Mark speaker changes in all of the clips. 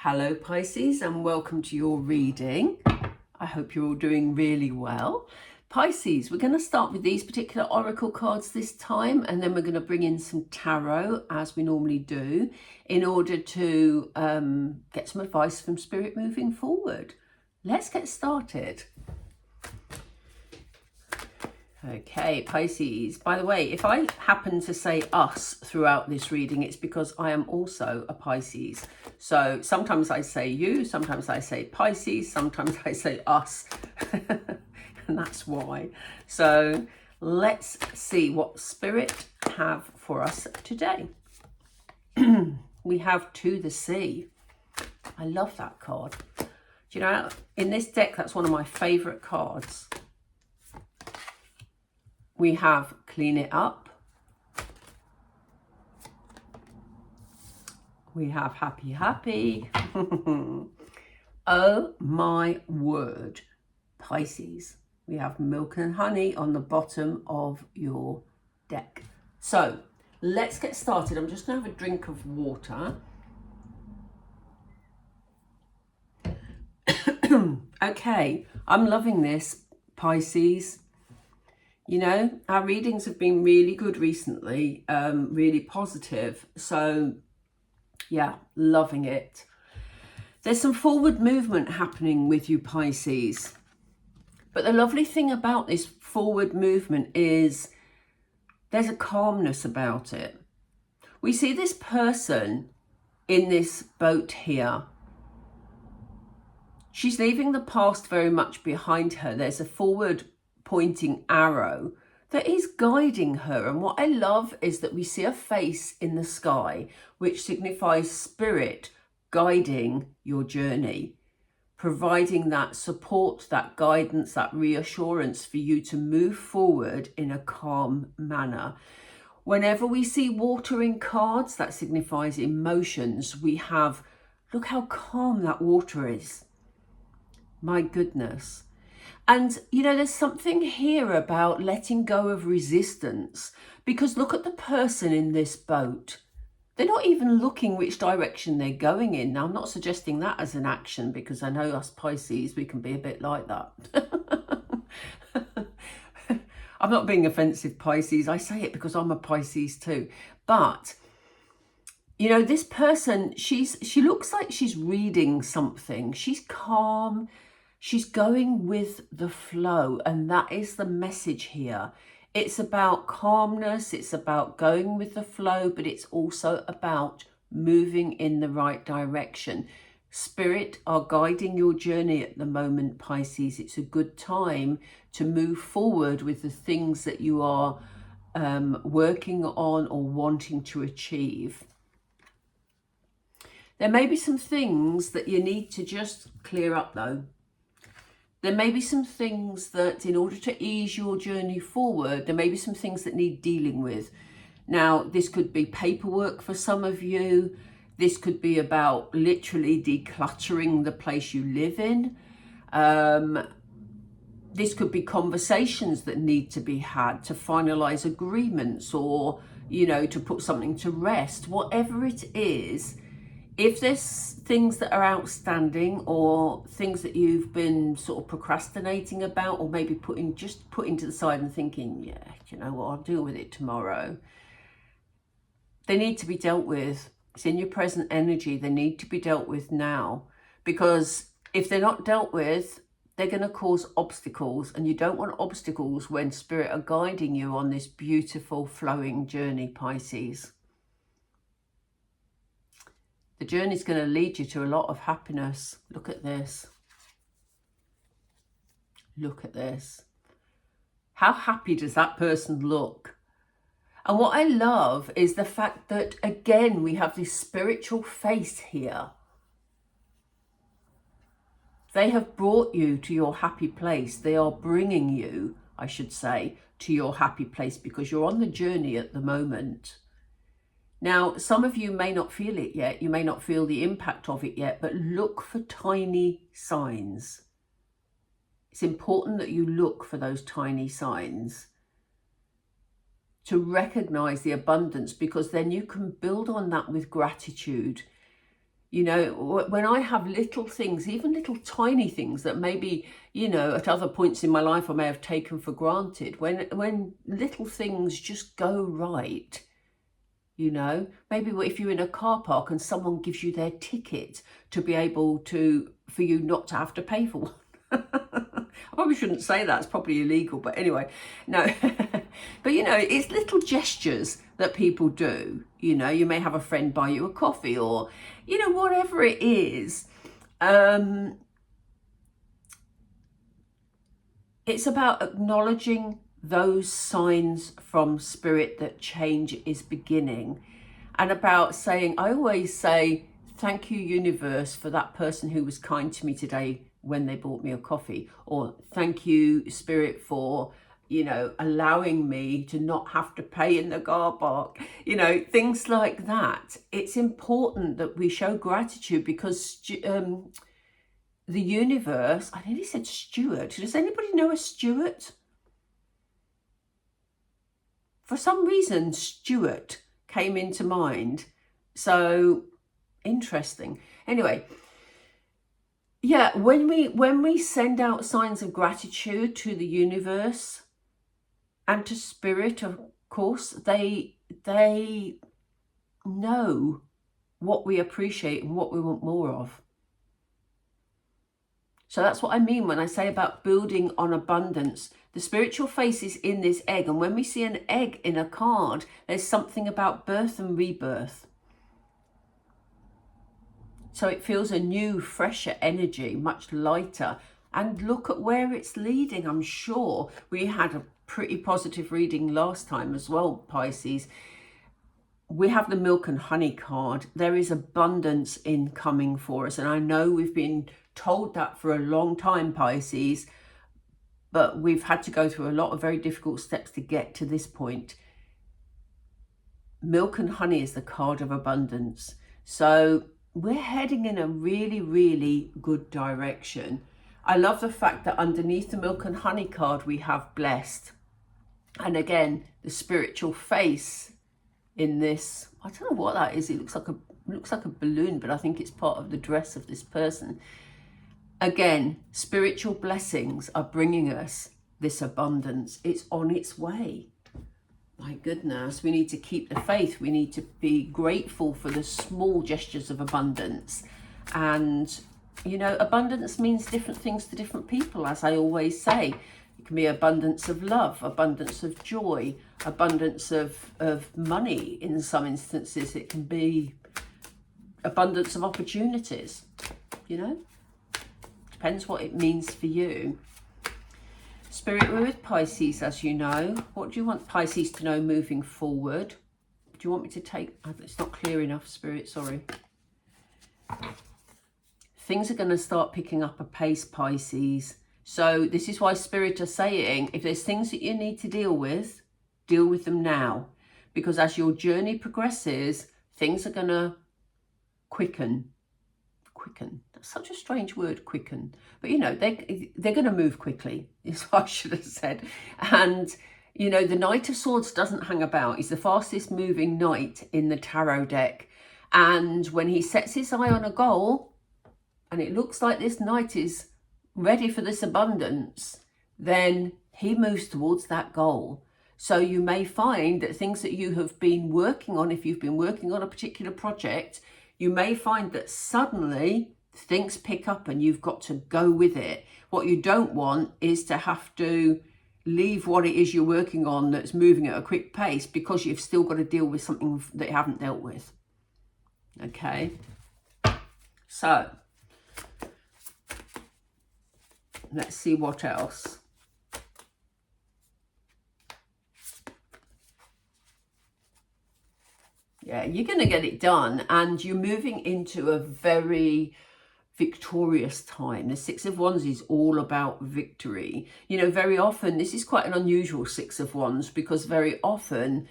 Speaker 1: Hello Pisces, and welcome to your reading. I hope you're all doing really well. Pisces, we're going to start with these particular oracle cards this time, and then we're going to bring in some tarot as we normally do in order to get some advice from Spirit moving forward. Let's get started. Okay, Pisces. By the way, if I happen to say us throughout this reading, it's because I am also a Pisces. So sometimes I say you, sometimes I say Pisces, sometimes I say us. And that's why. So let's see what Spirit have for us today. We have To the Sea. I love that card. Do you know, in this deck, that's one of my favourite cards. We have Clean It Up. We have Happy Happy. Oh my word, Pisces. We have Milk and Honey on the bottom of your deck. So let's get started. I'm just going to have a drink of water. Okay, I'm loving this, Pisces. You know, our readings have been really good recently, really positive. So, yeah, loving it. There's some forward movement happening with you, Pisces. But the lovely thing about this forward movement is there's a calmness about it. We see this person in this boat here. She's leaving the past very much behind her. There's a forward pointing arrow that is guiding her, and what I love is that we see a face in the sky which signifies Spirit guiding your journey, providing that support, that guidance, that reassurance for you to move forward in a calm manner. Whenever we see water in cards, that signifies emotions. We have, look how calm that water is. My goodness. And, you know, there's something here about letting go of resistance, because look at the person in this boat. They're not even looking which direction they're going in. Now, I'm not suggesting that as an action, because I know us Pisces, we can be a bit like that. I'm not being offensive, Pisces. I say it because I'm a Pisces too. But, you know, this person, she looks like she's reading something. She's calm. She's going with the flow, and that is the message here. It's about calmness, it's about going with the flow, but it's also about moving in the right direction. Spirit are guiding your journey at the moment, Pisces. It's a good time to move forward with the things that you are working on or wanting to achieve. There may be some things that you need to just clear up though. There may be some things that, in order to ease your journey forward, there may be some things that need dealing with. Now, this could be paperwork for some of you. This could be about literally decluttering the place you live in. This could be conversations that need to be had to finalize agreements, or, you know, to put something to rest. Whatever it is, if there's things that are outstanding or things that you've been sort of procrastinating about, or maybe putting to the side and thinking, yeah, you know what, I'll deal with it tomorrow. They need to be dealt with. It's in your present energy. They need to be dealt with now, because if they're not dealt with, they're going to cause obstacles, and you don't want obstacles when Spirit are guiding you on this beautiful flowing journey, Pisces. The journey is going to lead you to a lot of happiness. Look at this. Look at this. How happy does that person look? And what I love is the fact that, again, we have this spiritual face here. They have brought you to your happy place. They are bringing you, I should say, to your happy place, because you're on the journey at the moment. Now, some of you may not feel it yet. You may not feel the impact of it yet, but look for tiny signs. It's important that you look for those tiny signs to recognize the abundance, because then you can build on that with gratitude. You know, when I have little things, even little tiny things that maybe, you know, at other points in my life I may have taken for granted, when little things just go right, you know, maybe if you're in a car park and someone gives you their ticket to be able to, for you not to have to pay for one. I probably shouldn't say that, it's probably illegal, but anyway, no. But you know, it's little gestures that people do. You know, you may have a friend buy you a coffee, or, you know, whatever it is. It's about acknowledging those signs from spirit that change is beginning, and about saying, I always say, thank you, universe, for that person who was kind to me today when they bought me a coffee, or thank you, spirit, for, you know, allowing me to not have to pay in the car park, you know, things like that. It's important that we show gratitude, because the universe, I nearly said Stuart. Does anybody know a Stuart? For some reason, Stuart came into mind. So interesting. Anyway, yeah, when we send out signs of gratitude to the universe and to spirit, of course, they know what we appreciate and what we want more of. So that's what I mean when I say about building on abundance. The spiritual face is in this egg, and when we see an egg in a card, there's something about birth and rebirth. So it feels a new, fresher energy, much lighter. And look at where it's leading. I'm sure we had a pretty positive reading last time as well, Pisces. We have the milk and honey card. There is abundance incoming for us. And I know we've been told that for a long time, Pisces, but we've had to go through a lot of very difficult steps to get to this point. Milk and honey is the card of abundance. So we're heading in a really, really good direction. I love the fact that underneath the milk and honey card, we have blessed. And again, the spiritual face in this, I don't know what that is. It looks like a balloon, but I think it's part of the dress of this person. Again, spiritual blessings are bringing us this abundance. It's on its way. My goodness, we need to keep the faith. We need to be grateful for the small gestures of abundance. And, you know, abundance means different things to different people, as I always say. It can be abundance of love, abundance of joy, abundance of money in some instances. It can be abundance of opportunities, you know. Depends what it means for you. Spirit, we're with Pisces, as you know. What do you want Pisces to know moving forward? Do you want me to take... It's not clear enough, Spirit, sorry. Things are going to start picking up a pace, Pisces. So this is why Spirit are saying, if there's things that you need to deal with them now. Because as your journey progresses, things are going to quicken. That's such a strange word, quicken. But, you know, they're going to move quickly, is what I should have said. And, you know, the Knight of Swords doesn't hang about. He's the fastest moving knight in the tarot deck. And when he sets his eye on a goal, and it looks like this knight is ready for this abundance, then he moves towards that goal. So you may find that things that you have been working on, if you've been working on a particular project, you may find that suddenly things pick up and you've got to go with it. What you don't want is to have to leave what it is you're working on that's moving at a quick pace because you've still got to deal with something that you haven't dealt with. Okay? So, let's see what else. Yeah, you're going to get it done, and you're moving into a very victorious time. The Six of Wands is all about victory. You know, very often, this is quite an unusual Six of Wands, because very often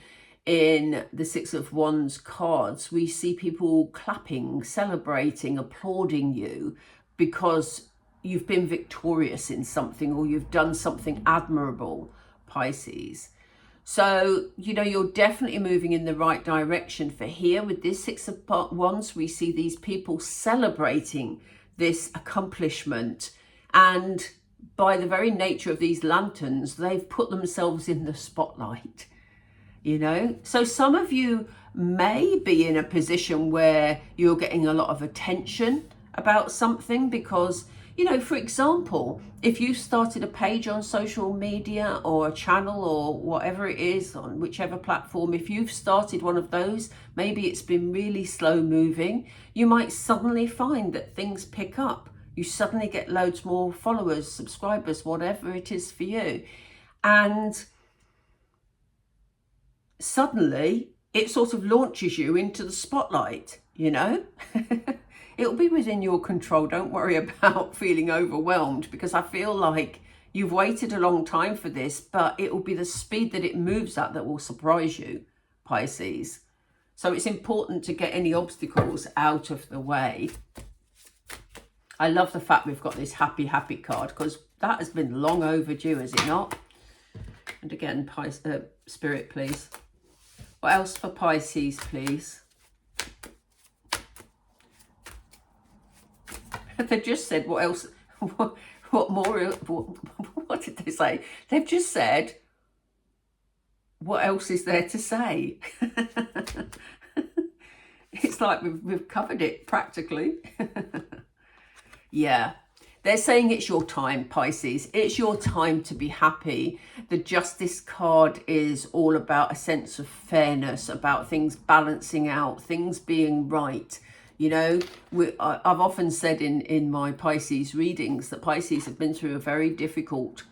Speaker 1: in the Six of Wands cards, we see people clapping, celebrating, applauding you because you've been victorious in something or you've done something admirable, Pisces. So, you know, you're definitely moving in the right direction for here. With this Six of Wands, we see these people celebrating this accomplishment. And by the very nature of these lanterns, they've put themselves in the spotlight, you know. So some of you may be in a position where you're getting a lot of attention about something because, you know, for example, if you started a page on social media or a channel or whatever it is on whichever platform, if you've started one of those, maybe it's been really slow moving, you might suddenly find that things pick up. You suddenly get loads more followers, subscribers, whatever it is for you. And suddenly it sort of launches you into the spotlight, you know. It'll be within your control. Don't worry about feeling overwhelmed, because I feel like you've waited a long time for this, but it will be the speed that it moves at that will surprise you, Pisces. So it's important to get any obstacles out of the way. I love the fact we've got this happy, happy card, because that has been long overdue, is it not? And again, Spirit, please. What else for Pisces, please? They've just said, what else? What more? What did they say? They've just said, what else is there to say? It's like we've covered it practically. Yeah. They're saying it's your time, Pisces. It's your time to be happy. The Justice card is all about a sense of fairness, about things balancing out, things being right. You know, I've often said in my Pisces readings that Pisces have been through a very difficult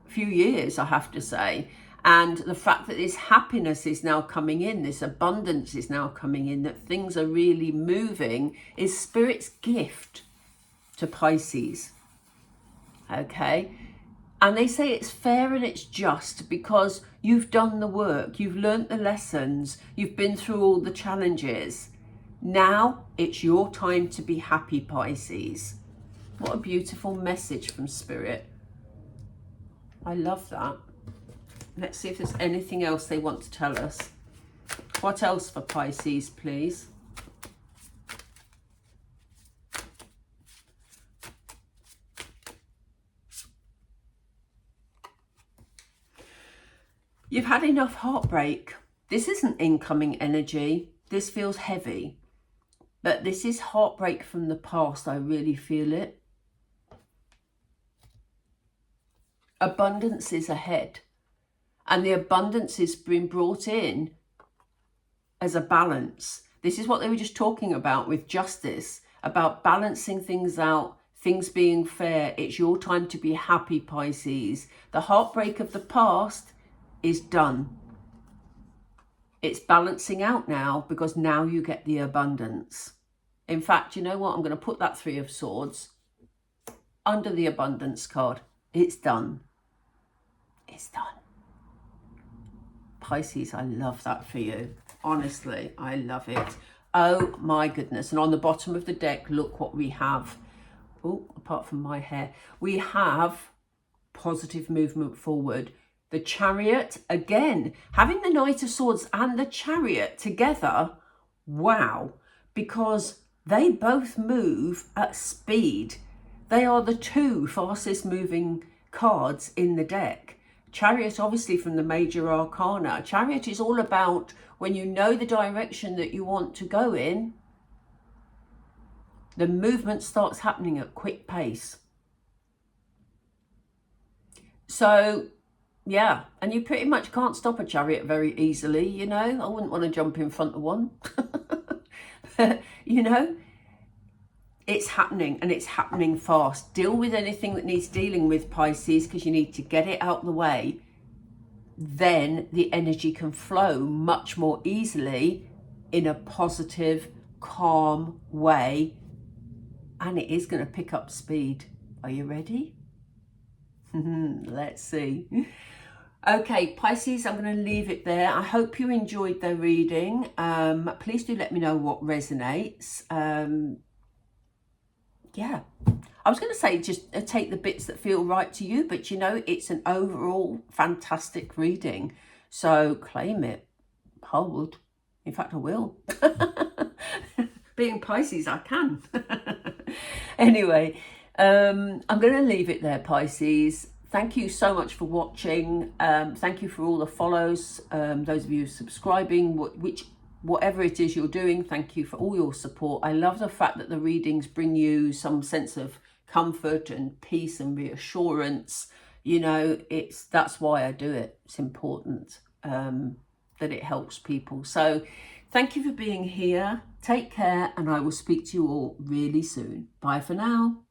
Speaker 1: few years, I have to say. And the fact that this happiness is now coming in, this abundance is now coming in, that things are really moving, is Spirit's gift to Pisces. Okay, and they say it's fair and it's just because you've done the work, you've learnt the lessons, you've been through all the challenges. Now it's your time to be happy, Pisces. What a beautiful message from Spirit. I love that. Let's see if there's anything else they want to tell us. What else for Pisces, please? You've had enough heartbreak. This isn't incoming energy. This feels heavy. But this is heartbreak from the past. I really feel it. Abundance is ahead. And the abundance is being brought in as a balance. This is what they were just talking about with justice, about balancing things out, things being fair. It's your time to be happy, Pisces. The heartbreak of the past is done. It's balancing out now because now you get the abundance. In fact, you know what? I'm going to put that Three of Swords under the abundance card. It's done. It's done. Pisces, I love that for you. Honestly, I love it. Oh my goodness. And on the bottom of the deck, look what we have. Oh, apart from my hair, we have positive movement forward. The Chariot, again, having the Knight of Swords and the Chariot together, wow, because they both move at speed. They are the two fastest moving cards in the deck. Chariot, obviously, from the major arcana. Chariot is all about when you know the direction that you want to go in, the movement starts happening at quick pace. So, yeah, and you pretty much can't stop a chariot very easily, you know. I wouldn't want to jump in front of one. You know, it's happening and it's happening fast. Deal with anything that needs dealing with, Pisces, because you need to get it out the way. Then the energy can flow much more easily in a positive, calm way. And it is going to pick up speed. Are you ready? Let's see. Okay, Pisces, I'm going to leave it there. I hope you enjoyed the reading. Please do let me know what resonates. Yeah, I was going to say just take the bits that feel right to you, but you know, it's an overall fantastic reading. So claim it. I would. In fact, I will. Being Pisces, I can. Anyway, I'm going to leave it there, Pisces. Thank you so much for watching. Thank you for all the follows. Those of you subscribing, whatever it is you're doing, thank you for all your support. I love the fact that the readings bring you some sense of comfort and peace and reassurance. You know, that's why I do it. It's important that it helps people. So thank you for being here. Take care, and I will speak to you all really soon. Bye for now.